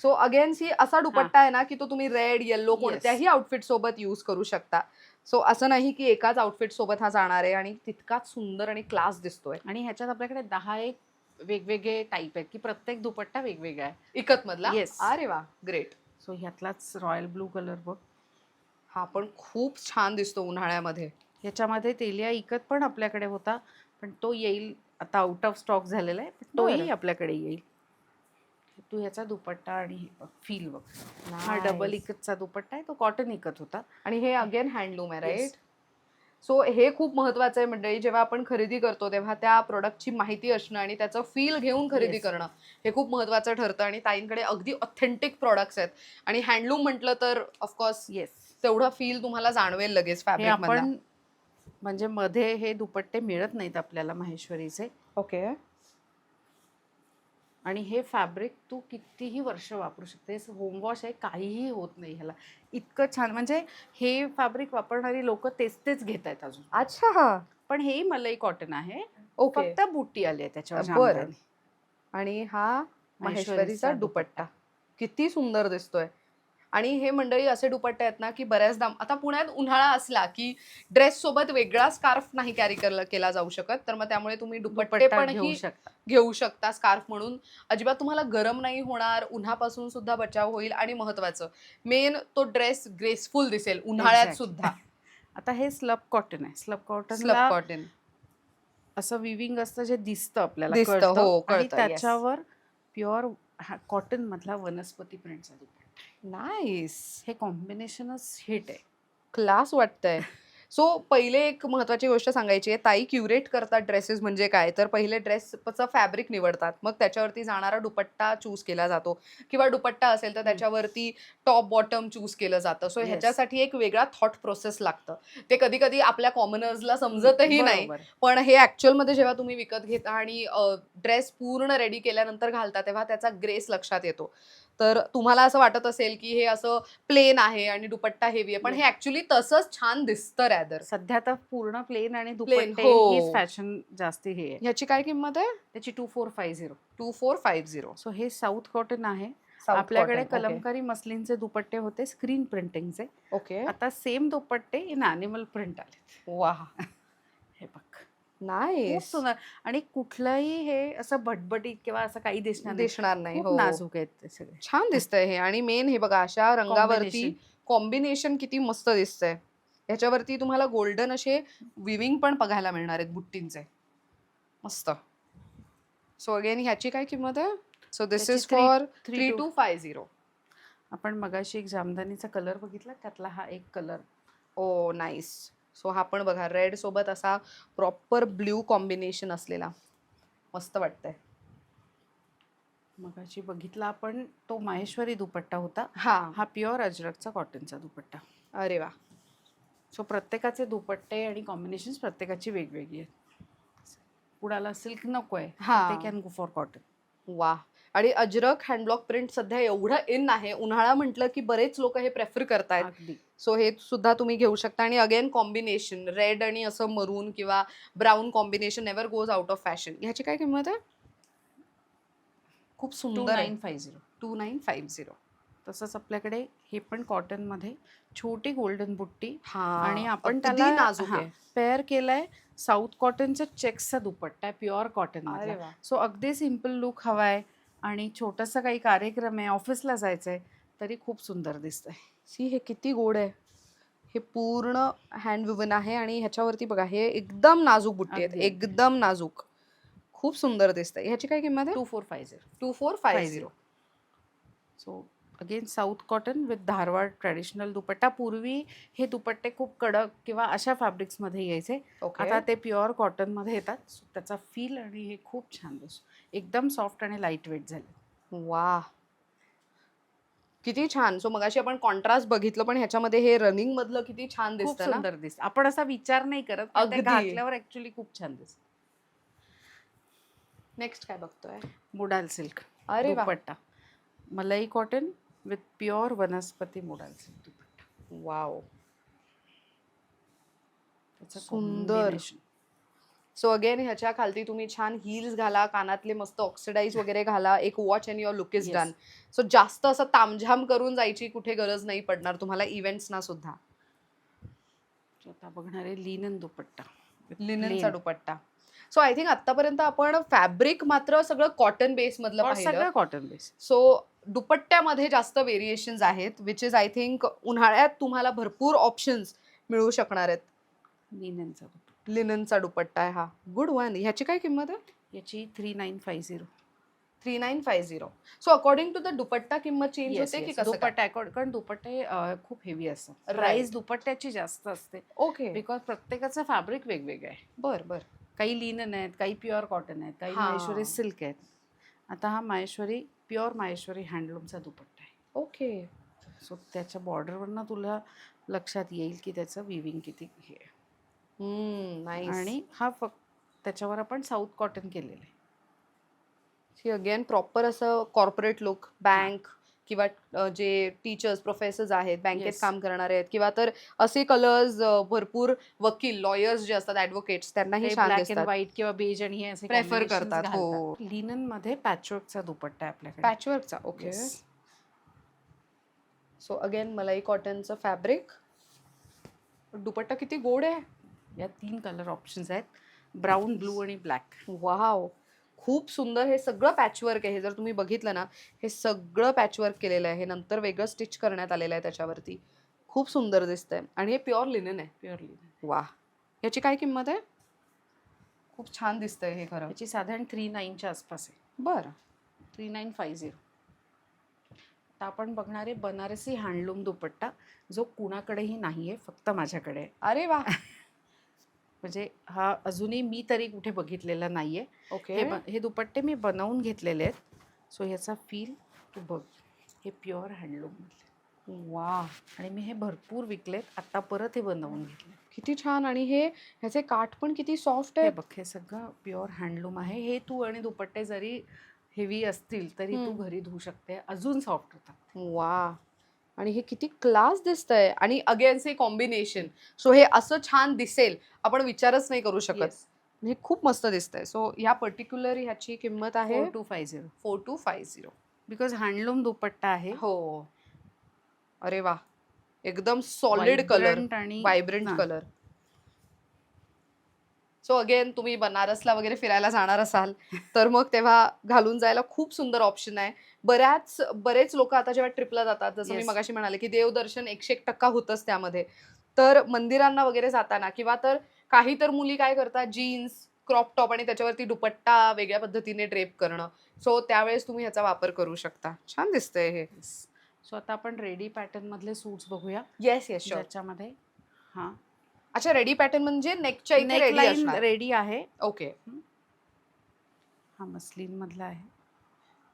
सो अगेन सी असा दुपट्टा आहे ना की तो तुम्ही रेड, येलो कोणत्याही आउटफिट सोबत यूज करू शकता. सो असं नाही की एकाच आउटफिट सोबत हा जाणार आहे आणि तितकाच सुंदर आणि क्लास दिसतोय. आणि ह्याच्यात आपल्याकडे 10 वेगवेगळे टाईप आहेत की प्रत्येक दुपट्टा वेगवेगळा आहे. इकत मधला. Yes. अरे वा, ग्रेट. सो ह्यातलाच रॉयल ब्लू कलर बघ. हा पण खूप छान दिसतो उन्हाळ्यामध्ये. ह्याच्यामध्ये तेलिया इकत पण आपल्याकडे होता, पण तो येईल आता आउट ऑफ स्टॉक झालेला आहे, पण तोही बरं. आपल्याकडे येईल. तू ह्याचा दुपट्टा आणि हे बघ, फील बघ. हा डबल Nice. इकतचा दुपट्टा आहे, तो कॉटन इकत होता. आणि हे अगेन हँडलूम आहे, Yes. राईट? सो हे खूप महत्वाचं आहे मंडळी. जेव्हा आपण खरेदी करतो तेव्हा त्या प्रोडक्टची माहिती असणं आणि त्याचं फील घेऊन खरेदी Yes. करणं हे खूप महत्वाचं ठरतं. आणि ताईंकडे अगदी ऑथेंटिक प्रॉडक्ट्स आहेत. आणि हँडलूम म्हटलं तर ऑफकोर्स येस. तेवढा फील तुम्हाला जाणवेल लगेच हे फॅब्रिक मधला. आपण म्हणजे मध्ये हे दुपट्टे मिळत नाहीत आपल्याला माहेश्वरीचे. ओके. आणि हे फॅब्रिक तू कितीही वर्ष वापरू शकतेस. होम वॉश आहे, काहीही होत नाही ह्याला. इतकं छान म्हणजे हे फॅब्रिक वापरणारी लोक तेच घेत आहेत अजून. अच्छा. पण हे मलाई कॉटन आहे. ओके. फक्त बुट्टी आली आहे त्याच्यावर बरं. जामदानी. आणि हा महेश्वरीचा महेश्वरीचा दुपट्टा किती सुंदर दिसतोय. आणि हे मंडळी असे दुपट्टे आहेत ना की बऱ्याचदा आता पुण्यात उन्हाळा असला की ड्रेस सोबत वेगळा स्कार्फ नाही कॅरी केला जाऊ शकत, तर मग त्यामुळे तुम्ही दुपट्टे दुपट्टा पण घेऊ शकता. घेऊ शकता स्कार्फ म्हणून. अजिबात तुम्हाला गरम नाही होणार, उन्हापासून सुद्धा बचाव होईल आणि महत्वाचं मेन तो ड्रेस ग्रेसफुल दिसेल उन्हाळ्यात Exactly. सुद्धा. आता हे स्लब कॉटन आहे. स्लब स्लब कॉटनला कॉटन असं विविंग असतं जे दिसतं आपल्याला, दिसतं, कळतं. हो, आणि कळतं, yes. त्याच्यावर प्युअर कॉटन मधला वनस्पती प्रिंटचा दुपट्टा. नाईस. हे कॉम्बिनेशनच हिट आहे. क्लास वाटतंय. सो पहिले एक महत्त्वाची गोष्ट सांगायची आहे, ताई क्युरेट करतात ड्रेसेस म्हणजे काय, तर पहिले ड्रेसचं फॅब्रिक निवडतात. मग त्याच्यावरती जाणारा दुपट्टा चूज केला जातो किंवा दुपट्टा असेल तर त्याच्यावरती टॉप बॉटम चूज केलं जातं. So Yes. ह्याच्यासाठी एक वेगळा थॉट प्रोसेस लागतं. ते कधी-कधी आपल्या कॉमनर्सला समजतही नाही. बरोबर. पण हे ॲक्चुअलमध्ये जेव्हा तुम्ही विकत घेता आणि ड्रेस पूर्ण रेडी केल्यानंतर घालता, तेव्हा त्याचा ग्रेस लक्षात येतो. तर तुम्हाला असं वाटत असेल, की हे असं प्लेन आहे आणि दुपट्टा हेवी आहे, पण हे ॲक्चुअली तसंच छान दिसतं रॅदर. सध्या तर पूर्ण प्लेन आणि प्लेन दुपट्टे हो. हीच फॅशन जास्ती हे आहे. ह्याची काय किंमत आहे? त्याची 2450. 2450. सो हे साऊथ कॉटन आहे. साऊथ आपल्याकडे कॉटन. ओके. कलमकारी मसलिनचे दुपट्टे होते स्क्रीन प्रिंटिंगचे. ओके. आता सेम दुपट्टे इन ॲनिमल प्रिंट आले. वाह! हे बघ. खूप नाईस. सुंदर आणि कुठलंही हे असं भटभटीत किंवा असं काही दिसणार नाही. दिसणार नाही. खूप हो. नाजूक आहेत ते सगळे. छान दिसतंय हे आणि मेन हे बघा अशा रंगावरती Combination. कॉम्बिनेशन किती मस्त दिसतंय. ह्याच्यावरती तुम्हाला गोल्डन असे विविंग पण बघायला मिळणार आहेत बुट्टींचे. मस्त. सो अगेन ह्याची काय किंमत आहे? सो दिस त्याची इज फॉर 3250. 3250. आपण मगाशी एक जामदानीचा कलर बघितला त्यातला हा एक कलर. ओ नाईस. सो हा पण बघा रेड सोबत असा प्रॉपर ब्ल्यू कॉम्बिनेशन असलेला. मस्त वाटतंय. मगाशी बघितला आपण तो माहेश्वरी दुपट्टा होता. हां. हा प्युअर अजरकचा कॉटनचा दुपट्टा. अरे वाह! सो प्रत्येकाचे दुपट्टे आणि कॉम्बिनेशन्स प्रत्येकाची वेगवेगळी आहेत. कुणाला सिल्क नको आहे हां. ते कॅन गो फॉर कॉटन. वाह! आणि अजरक हँडब्लॉक प्रिंट सध्या एवढं इन आहे. उन्हाळा म्हटलं की बरेच लोक हे प्रेफर करतायत. अगदी. सो हे सुद्धा तुम्ही घेऊ शकता आणि अगेन कॉम्बिनेशन रेड आणि असं मरून किंवा brown combination never goes out of fashion. ह्याची काय किंमत आहे? खूप सुंदर आहे. 2950. 2950. तसंच आपल्याकडे हे पण कॉटनमध्ये छोटी गोल्डन बुट्टी हां. आणि आपण अगदी त्याला नाजूक आहे. पेअर केलाय साऊथ कॉटनचा चेक्सचा दुपट्टा आहे प्युअर कॉटन अरे मधला. वाह! सो अगदी सिम्पल लुक हवाय आणि छोटासा काही कार्यक्रम आहे ऑफिसला जायचंय तरी खूप सुंदर दिसतंय. सी हे किती गोड आहे. हे पूर्ण हँड वुवन आहे आणि ह्याच्यावरती बघा हे एकदम नाजूक बुट्टी आहेत. अगदी, अगदी. एकदम नाजूक. खूप सुंदर दिसतंय. ह्याची काय किंमत आहे? 2450. 2450. So again south cotton with Dharwad traditional dupatta. पूर्वी हे दुपट्टे खूप कडक किंवा अशा फॅब्रिक्समध्ये यायचे. ओके. आता ते प्युअर कॉटनमध्ये येतात. So त्याचा फील आणि हे खूप छान दिसतो. एकदम सॉफ्ट आणि लाईट वेट झाले. वाह! किती छान. सो मगाशी आपण कॉन्ट्रास्ट बघितलं, पण ह्याच्यामध्ये हे रनिंग मधलं किती छान खूप दिसतं ना. सुंदर दिसतं. आपण असा विचार नाही करत पण ते अगदी. घातल्यावर ऍक्च्युली खूप छान दिसतं. नेक्स्ट काय बघतोय? मुडाल सिल्क अरे वाह! दुपट्टा. मलाई कॉटन विथ प्युअर वनस्पती मुडाल सिल्क दुपट्टा. वॉव! त्याचं सुंदर. combination. सो अगेन ह्याच्या खालती तुम्ही छान हील्स घाला, कानातले मस्त ऑक्सिडाइज वगैरे घाला, एक watch and your look is Yes. Done. So जास्त असं तामझाम करून जायची कुठे गरज नाही पडणार तुम्हाला इव्हेंट्सना सुद्धा. So आता बघणारे linen dupatta with लिननचा plain. Dupatta. So I think आतापर्यंत आपण फॅब्रिक मात्र सगळं कॉटन बेस मधलं और पाहिलं. सगळं कॉटन बेस. सो दुपट्ट्यामध्ये जास्त व्हेरिएशन्स आहेत विच इज आय थिंक उन्हाळ्यात तुम्हाला भरपूर ऑप्शन्स मिळू शकणार आहेत. लिननचा दुपट्टा. लिननचा दुपट्टा आहे हा. Good one. ह्याची काय किंमत आहे? याची 3950. 3950. सो अकॉर्डिंग टू द दुपट्टा किंमत चेंज Yes, होते की yes. कसं काय? दुपट्टा कारण दुपट्टे खूप हेवी असतात. Right. प्राइस दुपट्ट्याची जास्त असते ओके. बिकॉज प्रत्येकाचं फॅब्रिक वेगवेगळं आहे. बर बर. काही लिनन आहेत, काही प्युअर कॉटन आहेत, काही हा. माहेश्वरी सिल्क आहेत. आता हा माहेश्वरी प्युअर माहेश्वरी हँडलूमचा दुपट्टा आहे. ओके. सो त्याच्या बॉर्डरवरनं तुला लक्षात येईल की त्याचं विविंग किती हे आहे. नाईस. आणि हा फक्त त्याच्यावर आपण साऊथ कॉटन केलेलं आहे. अगेन प्रॉपर असं कॉर्पोरेट लुक बँक किंवा जे टीचर्स प्रोफेसर्स आहेत बँकेत Yes. काम करणारे आहेत किंवा तर असे कलर्स भरपूर वकील लॉयर्स जे असतात ऍडव्होकेट्स त्यांनाही छान ब्लॅक अँड दिसतात. व्हाईट किंवा बेज आणि हे असे Prefer combinations करतात, हो. घालतात. लिनन मध्ये पॅचवर्कचा दुपट्टा आहे आपल्याकडे. पॅचवर्कचा. ओके. Yes. सो अगेन मलाई कॉटनचं फॅब्रिक. दुपट्टा किती गोड आहे. या 3 कलर ऑप्शन्स आहेत. ब्राऊन, ब्लू आणि ब्लॅक. वाव, खूप सुंदर. हे सगळं पॅचवर्क आहे. हे जर तुम्ही बघितलं ना, हे सगळं पॅचवर्क केलेलं आहे. हे नंतर वेगळं स्टिच करण्यात आलेलं आहे त्याच्यावरती. खूप सुंदर दिसतंय आणि हे प्युअर लिनन आहे. Pure linen. वा, याची काय किंमत आहे? खूप छान दिसतंय हे खरं. याची साधारण 39च्या आसपास आहे. बरं. 3950. आता आपण बघणार आहे बनारसी हँडलूम दुपट्टा, जो कुणाकडेही नाहीये, फक्त माझ्याकडे आहे. अरे वा. म्हणजे हा अजूनही मी तरी कुठे बघितलेला नाहीये. ओके. हे दुपट्टे मी बनवून घेतलेले आहेत. सो ह्याचा फील तू बघ. हे प्युअर हँडलूम वा, आणि मी हे भरपूर विकलेत. आता परत हे बनवून घेतले. किती छान. आणि हे ह्याचे काठ पण किती सॉफ्ट हे आहे. बघ, हे सगळं प्युअर हँडलूम आहे. हे तू आणि दुपट्टे जरी हेवी असतील तरी तू घरी धुवू शकते, अजून सॉफ्ट होतात. वा, आणि हे किती क्लास दिसतंय. आणि अगेन से कॉम्बिनेशन. सो हे असं छान दिसेल आपण विचारच नाही करू शकत. Yes. हे खूप मस्त दिसतंय. सो ह्या पर्टिक्युलर ह्याची किंमत आहे 4250. 4250. बिकॉज हँडलूम दुपट्टा आहे. हो. अरे वा, एकदम सॉलिड कलर, Vibrant आणि व्हायब्रंट हा. कलर. सो अगेन तुम्ही बनारसला वगैरे फिरायला जाणार असाल तर मग तेव्हा घालून जायला खूप सुंदर ऑप्शन आहे. बरेच लोक आता जेव्हा ट्रिपला जातात, जसं मी Yes. मगाशी म्हणाले की देवदर्शन 101% होतंच त्यामध्ये. तर मंदिरांना वगैरे जाताना किंवा तर काही तर मुली काय करतात, जीन्स क्रॉप टॉप आणि त्याच्यावरती दुपट्टा वेगळ्या पद्धतीने ड्रेप करणं. सो त्यावेळेस तुम्ही ह्याचा वापर करू शकता. छान दिसतंय हे. सो आता आपण रेडी पॅटर्न मधले सूट्स बघूया, येस येस शुअर. ज्याच्यामध्ये हा अच्छा, रेडी पॅटर्न म्हणजे नेकच्या इथे नेक रेडी लाईन असणार. रेडी आहे. ओके. हा मस्लिन मधला आहे.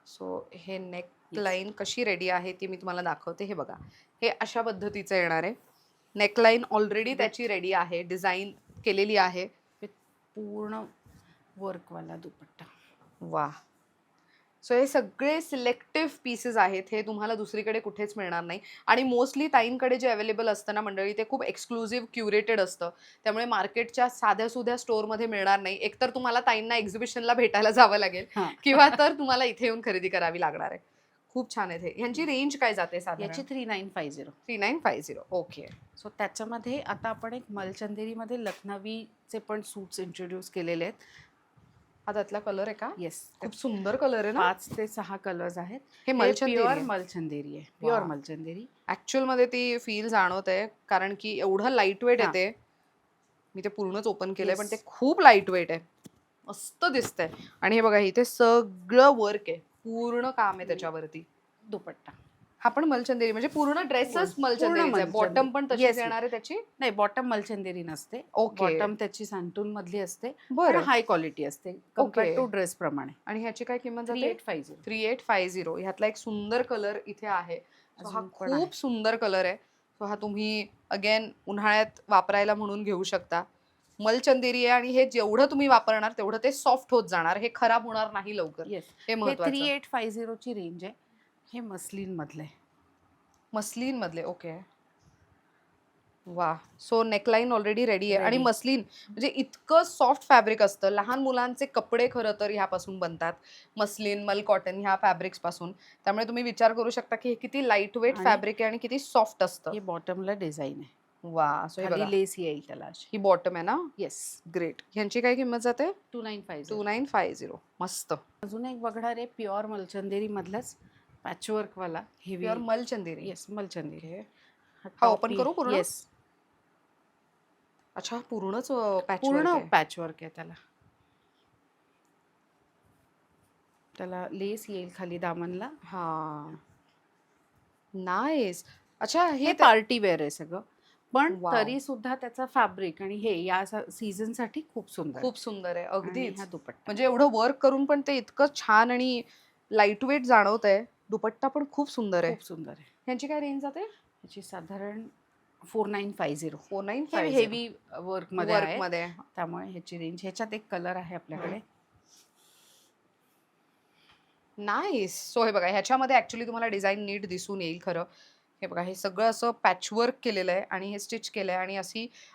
सो हे नेक लाईन कशी रेडी आहे ती मी तुम्हाला दाखवते. हे बघा, हे अशा पद्धतीचं येणार आहे. नेकलाईन ऑलरेडी त्याची रेडी आहे, डिझाईन केलेली आहे. पूर्ण वर्कवाला दुपट्टा. वा. सो हे सगळे सिलेक्टिव्ह पीसेस आहेत. हे तुम्हाला दुसरीकडे कुठेच मिळणार नाही. आणि मोस्टली ताईंकडे जे अवेलेबल असतं ना मंडळी, ते खूप एक्सक्लुझिव्ह क्युरेटेड असतं. त्यामुळे मार्केटच्या साध्या सुध्या स्टोअरमध्ये मिळणार नाही. एकतर तुम्हाला ताईंना एक्झिबिशनला भेटायला जावं लागेल हा. किंवा तर तुम्हाला इथे येऊन खरेदी करावी लागणार आहे. खूप छान आहे. ह्यांची रेंज काय जाते साधारण? याची 3950. 3950. ओके. सो त्याच्यामध्ये आता आपण एक मलचंदेरीमध्ये लखनवीचे पण सूट्स इंट्रोड्यूस केलेले आहेत. हा त्यातला कलर आहे का? येस, खूप सुंदर कलर आहे ना. 5 ते 6 कलर्स आहेत. हे मलचंदेरी प्युअर आहे. मलचंदेरी आहे. प्युअर वा. मलचंदेरी. ऍक्च्युअल मध्ये ती फील जाणवत आहे, कारण की एवढं लाईट वेट हा. येते. मी ते पूर्णच ओपन केलंय, पण Yes. ते खूप लाईट वेट आहे. मस्त दिसतंय. आणि हे बघा, इथे सगळं वर्क आहे, पूर्ण काम आहे त्याच्यावरती. दुपट्टा हा पण मलचंदेरी म्हणजे पूर्ण ड्रेसच पूर्ण मलचंदेरीचा आहे. मलचंदेरी. बॉटम पण तशीच Yes, येणार आहे त्याची. नाही, बॉटम मलचंदेरी नसते. ओके. बॉटम त्याची सांटून मधली असते, पण बरं. हाय क्वालिटी असते कम्पेअर्ड ओके. टू ड्रेस प्रमाणे. आणि ह्याची काय किंमत जाते? 3850. 3850. ह्यातला एक सुंदर कलर इथे आहे. So हा अजून पण आहे. खूप सुंदर कलर आहे. सो हा तुम्ही अगेन उन्हाळ्यात वापरायला म्हणून घेऊ शकता. मलचंदेरी आहे आणि हे जेवढं तुम्ही वापरणार तेवढं ते सॉफ्ट होत जाणार. हे खराब होणार नाही लवकर. येस, हे हे महत्वाचं. 3850 ची रेंज आहे. हे मस्लिन मधले. मस्लिन मधले. ओके. वा. सो नेकलाईन ऑलरेडी रेडी आहे. आणि Ready. मस्लिन म्हणजे इतकं सॉफ्ट फॅब्रिक असतं. लहान मुलांचे कपडे खरं तर ह्यापासून बनतात. मस्लिन, मल कॉटन ह्या फॅब्रिक्स पासून. त्यामुळे तुम्ही विचार करू शकता की हे किती लाईट वेट आणि फॅब्रिक आहे आणि किती सॉफ्ट असतं. हे बॉटमला डिझाईन आहे. वा. सो हे बघा, खाली लेस येईल त्याला अशी. ही बॉटम आहे ना. Yes, great. ह्यांची काय किंमत जाते? 2950. 2950. मस्त. अजून एक बघणार आहे प्युअर मलचंदेरी मधलाच पॅचवर्क वाला हेवी. प्युअर मलचंदेरी. येस, मलचंदेरी. हा ओपन करू पूर्ण? येस, अच्छा, पूर्णच पॅच पूर्ण पॅचवर्क आहे त्याला. त्याला लेस येईल खाली दामनला. हा. नाईस. अच्छा, हे हे पार्टी वेअर आहे सगळं, पण Wow. तरी सुद्धा त्याचा फॅब्रिक आणि हे या सीझन साठी खूप सुंदर आहे. खूप सुंदर आहे. आणि अगदीच. हा दुपट्टा म्हणजे एवढं वर्क करून पण ते इतकं छान आणि लाईट वेट जाणवत आहे. दुपट्टा पण खूप सुंदर आहे. खूप सुंदर आहे. ह्यांची काय रेंज जाते? याची साधारण 4950. 4950. हेवी वर्क मध्ये वर्क आहे, मध्ये. त्यामुळे ह्याची रेंज. ह्याच्यात एक कलर आहे आपल्याकडे. नाईस. सो हे बघा, ह्याच्यामध्ये ऍक्च्युली तुम्हाला डिझाईन नीट दिसून येईल खरं. हे बघा, हे सगळं असं पॅचवर्क केलेलं आहे आणि हे स्टिच केलं आहे आणि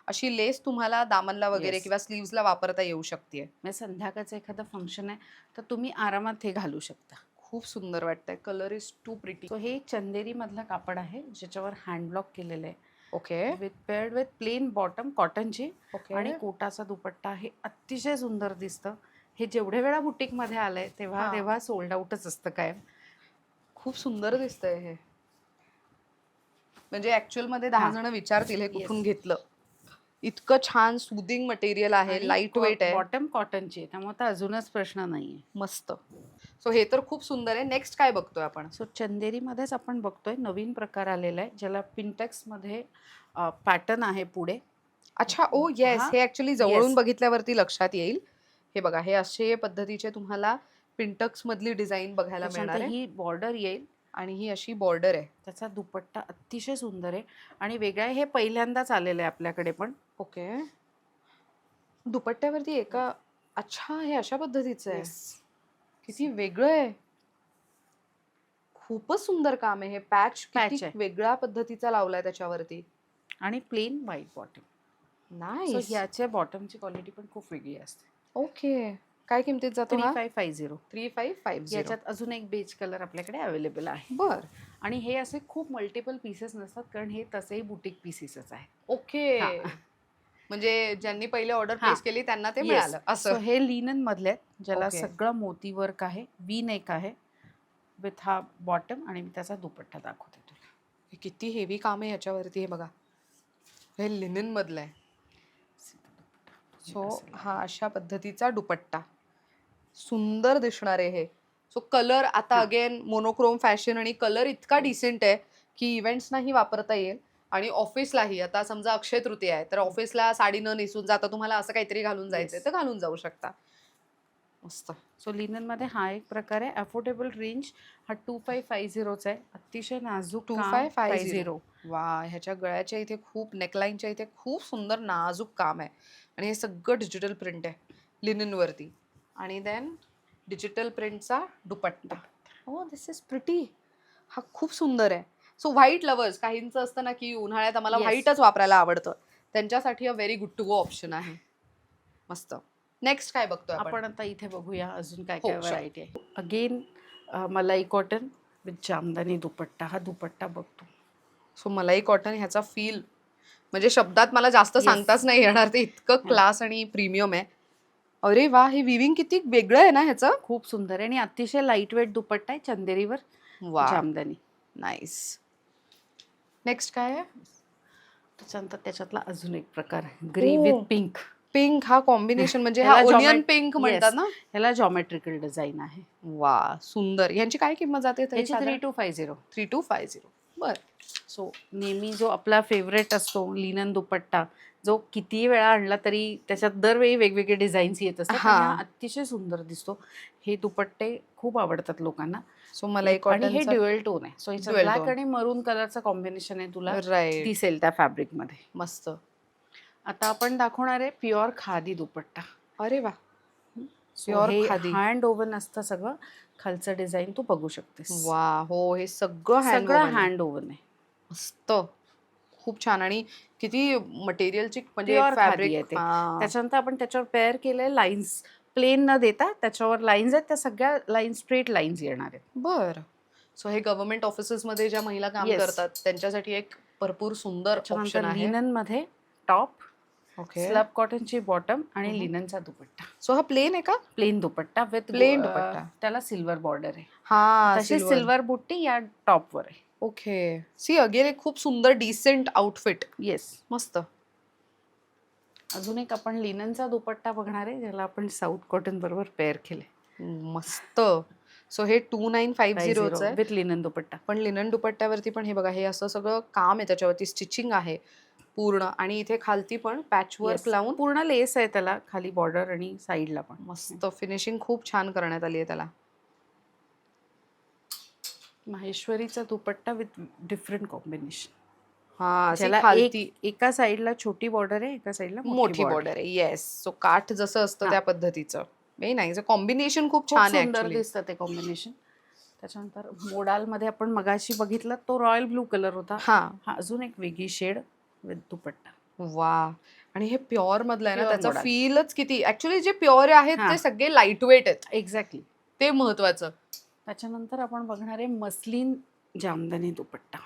अशी लेस तुम्हाला दामनला वगैरे Yes. किंवा स्लीव्सला वापरता येऊ शकते. म्हणजे संध्याकाळचं एखादं फंक्शन आहे तर तुम्ही आरामात हे घालू शकता. खूप सुंदर वाटतंय. Colour is too pretty. So हे चंदेरी मधलं कापड आहे, ज्याच्यावर हँड ब्लॉक केलेलं आहे. Okay. Paired with plain bottom कॉटनची ओके. आणि कोटाचा दुपट्टा. हे अतिशय सुंदर दिसतं. हे जेवढे वेळा बुटीक मध्ये आलंय हा. तेव्हा सोल्ड आउटच असतं काय. खूप सुंदर दिसतंय हे. म्हणजे ऍक्च्युअल मध्ये 10 हा. जण विचारतील हे कुठून Yes. घेतलं. इतकं छान सुदिंग मटेरियल आहे, लाईट वेट आहे. बॉटम कॉटनची, त्यामुळे तर अजूनच प्रश्न नाहीये. मस्त. सो हे तर खूप सुंदर आहे. नेक्स्ट काय बघतोय आपण? सो चंदेरीमध्येच आपण बघतोय नवीन प्रकार आलेला आहे ज्याला पिंटेक्समध्ये पॅटर्न आहे पुढे. अच्छा, ओ येस, हा हे ऍक्च्युली जवळून येस बघितल्यावरती लक्षात येईल. हे बघा, हे असे पद्धतीचे तुम्हाला पिंटक्स मधली डिझाईन बघायला मिळणार त्याच्यानंतर आहे ही बॉर्डर येईल. आणि ही अशी बॉर्डर आहे. त्याचा दुपट्टा अतिशय सुंदर आहे आणि वेगळा आहे. हे पहिल्यांदाच आलेलं आहे आपल्याकडे पण. ओके. दुपट्ट्यावरती एका, अच्छा हे अशा पद्धतीचं आहे. येस किती वेगळं आहे. खूपच सुंदर काम आहे. हे पॅच Patch किती आहे. वेगळ्या पद्धतीचा लावलाय त्याच्यावरती. आणि plain white bottom. So nice. ह्याच्या बॉटमची क्वालिटी पण खूप वेगळी असते. ओके. काय किमतीत जातो हा? 3550. 3550. याच्यात अजून एक बेज कलर आपल्याकडे अवेलेबल आहे. बर. आणि हे असे खूप मल्टिपल पीसेस नसतात कारण हे तसेही बुटीक पीसेसच आहे. ओके. हा. म्हणजे ज्यांनी पहिले ऑर्डर हा. प्लेस केली त्यांना ते मिळालं सो असं. हे लिनन मधले आहेत ज्याला Okay. सगळं मोती वर्क आहे. वी नेक आहे विथ हा बॉटम आणि मी त्याचा दुपट्टा दाखवते तुला. हे किती हेवी काम आहे ह्याच्यावरती. हे बघा, हे लिनन मधलं आहे. सो हा अशा पद्धतीचा दुपट्टा सुंदर दिसणार आहे हे. सो कलर आता हा. अगेन मोनोक्रोम फॅशन आणि कलर इतका डिसेंट आहे की इव्हेंट्सनाही वापरता येईल आणि ऑफिसलाही. आता समजा अक्षय तृतीया आहे तर ऑफिसला साडी न नेसून जाता तुम्हाला असं काहीतरी घालून जायचंय Yes. तर घालून जाऊ शकता. मस्त. सो लिननमध्ये हा एक प्रकार आहे. अफोर्डेबल रेंज हा 2550चा आहे. अतिशय नाजूक काम. 2550. वा, ह्याच्या गळ्याच्या इथे खूप, नेकलाईनच्या इथे खूप सुंदर नाजूक काम आहे आणि हे सगळं डिजिटल प्रिंट आहे लिननवरती. आणि देन डिजिटल प्रिंटचा दुपट्टा. Oh this is pretty. हा खूप सुंदर आहे. सो व्हाईट लवर्स, काहींचं असतं ना की उन्हाळ्यात आम्हाला Yes. व्हाईटच वापरायला आवडतं, त्यांच्यासाठी a very good to go option आहे. मस्त. नेक्स्ट काय बघतोय आपण? आपण आता इथे बघूया अजून काय हो, काय sure. व्हरायटी आहे. अगेन मलाई कॉटन विथ जामदानी दुपट्टा. हा दुपट्टा बघतो. सो मलाई कॉटन ह्याचा फील म्हणजे शब्दात मला जास्त Yes. सांगताच नाही येणार. ते इतकं क्लास आणि प्रीमियम आहे. अरे वा, हे विविंग किती वेगळं आहे ना ह्याचं. खूप सुंदर आहे आणि अतिशय लाईट वेट दुपट्टा आहे चंदेरीवर वा, जामदानी. नाईस. नेक्स्ट काय आहे? त्याच्यानंतर त्याच्यातला अजून एक प्रकार आहे ग्रे ओ. With pink. पिंक. हा कॉम्बिनेशन म्हणजे हा ह्याला ओनियन geomet- पिंक म्हणतात ना. ह्याला जॉमेट्रिकल डिझाईन आहे. वा, सुंदर. यांची काय किंमत जाते तरी? त्याची 3250. 3250. बर. सो नेहमी जो आपला फेवरेट असतो लिनन दुपट्टा, जो कितीही वेळा आणला तरी त्याच्यात दरवेळी वेगवेगळे डिझाईन्स येत असतात हा. आणि हा अतिशय सुंदर दिसतो. हे दुपट्टे खूप आवडतात लोकांना. सो मलाई आणि हे कॉटन. ड्युअल टोन आहे. सो याच्यात Dual ब्लॅक tone. आणि मरून कलरचं कॉम्बिनेशन आहे. तुला राईट. दिसेल त्या फॅब्रिक मध्ये. मस्त. आता आपण दाखवणार आहे प्युअर खादी दुपट्टा. अरे वा. So Pure हे खादी. हँड ओव्हन असतं सगळं. खालचं डिझाईन तू बघू शकतेस. वा, हो, हे सगळं सगळं हँड. हँड ओव्हन आहे. मस्त. खूप छान. आणि किती मटेरियलची म्हणजे Pure खादी आहे फॅब्रिक. ते. त्याच्यानंतर आपण त्याच्यावर पेअर केले लाईन्स. प्लेन न देता त्याच्यावर लाईन्स आहेत. त्या सगळ्या लाईन स्ट्रेट लाईन्स येणार आहेत. बर. सो हे गव्हर्नमेंट ऑफिसेस मध्ये ज्या महिला काम Yes. करतात त्यांच्यासाठी एक भरपूर सुंदर ऑप्शन त्याच्यानंतर आहे. लिनन मध्ये टॉप, ओके. स्लब कॉटनची बॉटम आणि लिननचा दुपट्टा. सो हा प्लेन आहे का? प्लेन दुपट्टा विथ Plain दुपट्टा. त्याला सिल्वर बॉर्डर आहे. हा, तशी सिल्वर बुट्टी या टॉपवर आहे. ओके. सी अगेन एक खूप सुंदर डिसेंट आउटफिट. येस. मस्त. अजून एक आपण लिननचा दुपट्टा बघणार आहे ज्याला आपण साऊथ कॉटन बरोबर पेअर केले. मस्त. सो हे 2950 आहे. विथ लिनन दुपट्टा. पण लिनन दुपट्ट्यावरती पण हे बघा, हे असं सगळं काम आहे त्याच्यावरती, स्टिचिंग आहे पूर्ण आणि इथे खालती पण पॅच वर्क Yes. लावून पूर्ण लेस आहे त्याला खाली बॉर्डर आणि साईडला पण. मस्त फिनिशिंग खूप छान करण्यात आली आहे त्याला. माहेश्वरीचा दुपट्टा विथ डिफरंट कॉम्बिनेशन. हा, अशी ज्याला खालती एका साईडला छोटी बॉर्डर आहे, एका साईडला मोठी बॉर्डर आहे. येस. सो काठ जसं असतं हा. त्या पद्धतीचं. Very nice. कॉम्बिनेशन खूप खूप छान आहे सुंदर actually. दिसतं ते कॉम्बिनेशन. त्याच्यानंतर मोडाल मध्ये आपण मगाशी बघितलं तो रॉयल ब्लू कलर होता. हा. हा अजून एक वेगळी शेड विथ दुपट्टा. वा. आणि हे प्युअर मधलं आहे ना, Pure त्याचा modal. फीलच किती. ऍक्च्युली जे प्युअर आहेत हा. ते सगळे लाईट वेट आहेत, एक्झॅक्टली. ते महत्वाचं. त्याच्यानंतर आपण बघणार आहे मस्लिन जामदानी दुपट्टा.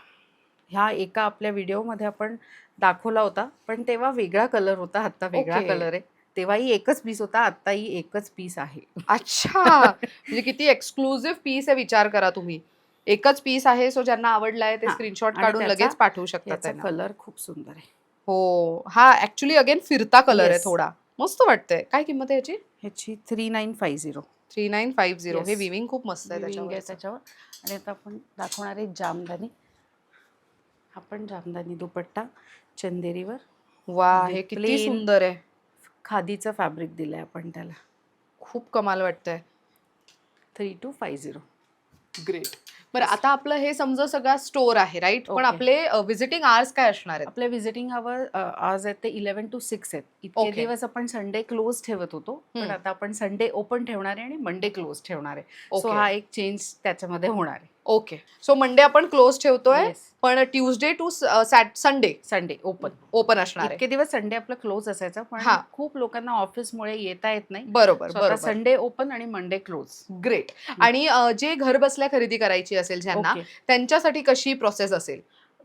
ह्या एका आपल्या व्हिडिओमध्ये आपण दाखवला होता पण तेव्हा वेगळा कलर होता, आता वेगळा Okay. कलर आहे. तेव्हाही एकच पीस होता, आत्ताही एकच पीस आहे. अच्छा. म्हणजे किती एक्सक्लुझिव्ह पीस आहे, विचार करा तुम्ही. एकच पीस आहे. सो ज्यांना आवडलाय ते हा. स्क्रीनशॉट आणि काढून त्याचा- लगेच पाठवू शकतात याचा त्यांना. कलर खूप सुंदर आहे. हो. हा ऍक्च्युली अगेन फिरता कलर आहे Yes. थोडा. मस्त वाटतंय. काय किंमत आहे याची? ह्याची 3950. 3950. हे Yes. विविंग खूप मस्त आहे Weaving आहे त्याच्यावर. त्याच्यावर. आणि आता आपण दाखवणार आहे जामदानी. हा पण जामदानी दुपट्टा चंदेरीवर वा, with हे किती plain सुंदर आहे. खादीचं फॅब्रिक दिलंय आपण त्याला. खूप कमाल वाटतंय. 3250. ग्रेट. बरं, आता आपलं हे समजा सगळा स्टोर आहे राईट, पण Okay. आपले व्हिजिटिंग आवर्स काय असणार आहेत? आपले व्हिजिटिंग आवर आज आहेत ते 11 to 6 आहेत. इतके Okay. दिवस आपण संडे क्लोज ठेवत होतो, पण आता आपण संडे ओपन ठेवणार आहे आणि मंडे क्लोज ठेवणार आहे. So Okay. हा एक चेंज त्याच्यामध्ये होणार आहे. ओके, सो मंडे आपण क्लोज ठेवतोय, Yes. पण Tuesday to Sunday Sunday open. Open असणार आहे. इतके दिवस संडे आपलं क्लोज असायचं, पण हा. खूप लोकांना ऑफिसमुळे येता येत नाही. बरोबर So आता बरोबर. संडे ओपन आणि मंडे क्लोज. ग्रेट. आणि जे घर बसल्या खरेदी करायची असेल ज्यांना, ओके. त्यांच्यासाठी कशी प्रोसेस असेल?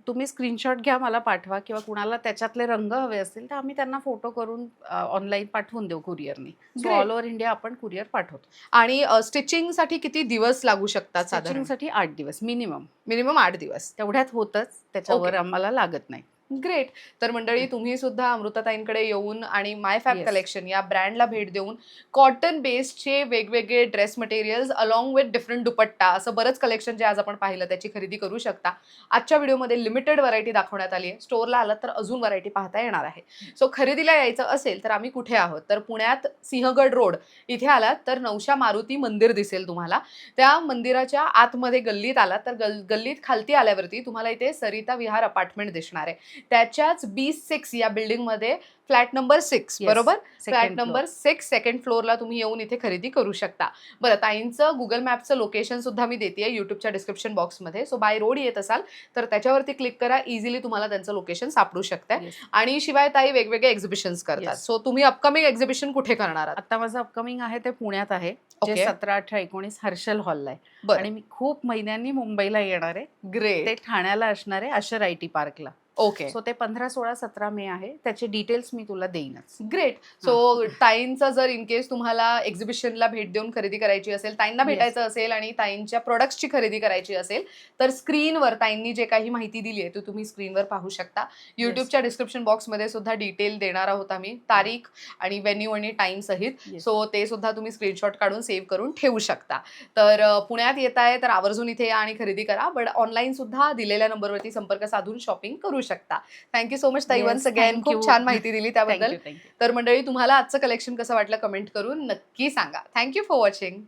तुम्ही स्क्रीनशॉट घ्या, मला पाठवा, किंवा कुणाला त्याच्यातले रंग हवे असतील तर आम्ही त्यांना फोटो करून ऑनलाईन पाठवून देऊ कुरिअरनी. So Great. All over India आपण कुरिअर पाठवतो. आणि स्टिचिंगसाठी किती दिवस लागू शकतात साधारण? स्टिचिंगसाठी 8 दिवस मिनिमम. मिनिमम 8 दिवस. तेवढ्यात होतच, त्याच्यावर Okay. आम्हाला लागत नाही. ग्रेट. तर मंडळी, तुम्ही सुद्धा अमृताताईंकडे येऊन आणि माय फॅब Yes. कलेक्शन या ब्रँडला भेट देऊन कॉटन बेस्डचे वेगवेगळे dress materials along with different dupatta असं बरंच कलेक्शन जे आज आपण पाहिलं त्याची खरेदी करू शकता. आजच्या व्हिडिओमध्ये लिमिटेड व्हरायटी दाखवण्यात आली आहे. स्टोअरला आलात तर अजून व्हरायटी पाहता येणार आहे. सो खरेदीला यायचं असेल तर आम्ही कुठे आहोत? तर पुण्यात सिंहगड रोड इथे आलात तर नवशा मारुती मंदिर दिसेल तुम्हाला. त्या मंदिराच्या आतमध्ये गल्लीत आलात तर गल्लीत खालती आल्यावरती तुम्हाला इथे सरिता विहार अपार्टमेंट दिसणार आहे. त्याच्याच B6 या बिल्डिंगमध्ये फ्लॅट नंबर 6 Yes. बरोबर? Second flat floor. Number 6 second फ्लोअरला तुम्ही येऊन इथे खरेदी करू शकता. बरं, ताईंचं गुगल मॅपचं लोकेशन सुद्धा मी देते युट्यूबच्या डिस्क्रिप्शन बॉक्समध्ये. सो बाय रोड येत असाल तर त्याच्यावरती क्लिक करा, इझिली तुम्हाला त्यांचं लोकेशन सापडू शकतंय. Yes. आणि शिवाय ताई वेगवेगळे एक्झिबिशन्स करतात. Yes. सो तुम्ही अपकमिंग एक्झिबिशन कुठे करणार आहात? आता माझं अपकमिंग आहे ते पुण्यात आहे, जे Okay. 17, 18, 19 हर्षल हॉलला आहे. बरं. आणि मी खूप महिन्यांनी मुंबईला येणार आहे. ग्रेट. ते ठाण्याला असणार आहे आशर IT पार्कला. ओके. सो ते 15, 16, 17 मे आहे. त्याचे डिटेल्स मी तुला देईनच. ग्रेट. सो ताईंचं जर इन केस तुम्हाला एक्झिबिशनला भेट देऊन खरेदी करायची असेल, ताईंना भेटायचं असेल आणि ताईंच्या प्रोडक्ट्सची खरेदी करायची असेल तर स्क्रीनवर ताईंनी जे काही माहिती दिली आहे ती तुम्ही स्क्रीनवर पाहू शकता. युट्यूबच्या डिस्क्रिप्शन बॉक्समध्ये सुद्धा डिटेल देणार आहोत आम्ही, तारीख आणि व्हेन्यू आणि टाइम सहित. Yes. सो ते सुद्धा तुम्ही स्क्रीनशॉट काढून सेव्ह करून ठेवू शकता. तर पुण्यात येत आहे तर आवर्जून इथे या आणि खरेदी करा. बट ऑनलाईन सुद्धा दिलेल्या नंबरवरती संपर्क साधून शॉपिंग करू शकता. थँक्यू सो मच ताई, Yes, वन्स अगेन. thank खूप you. छान माहिती दिली त्याबद्दल. Thank you. तर मंडळी, तुम्हाला आजचं कलेक्शन कसं वाटलं कमेंट करून नक्की सांगा. Thank you for watching.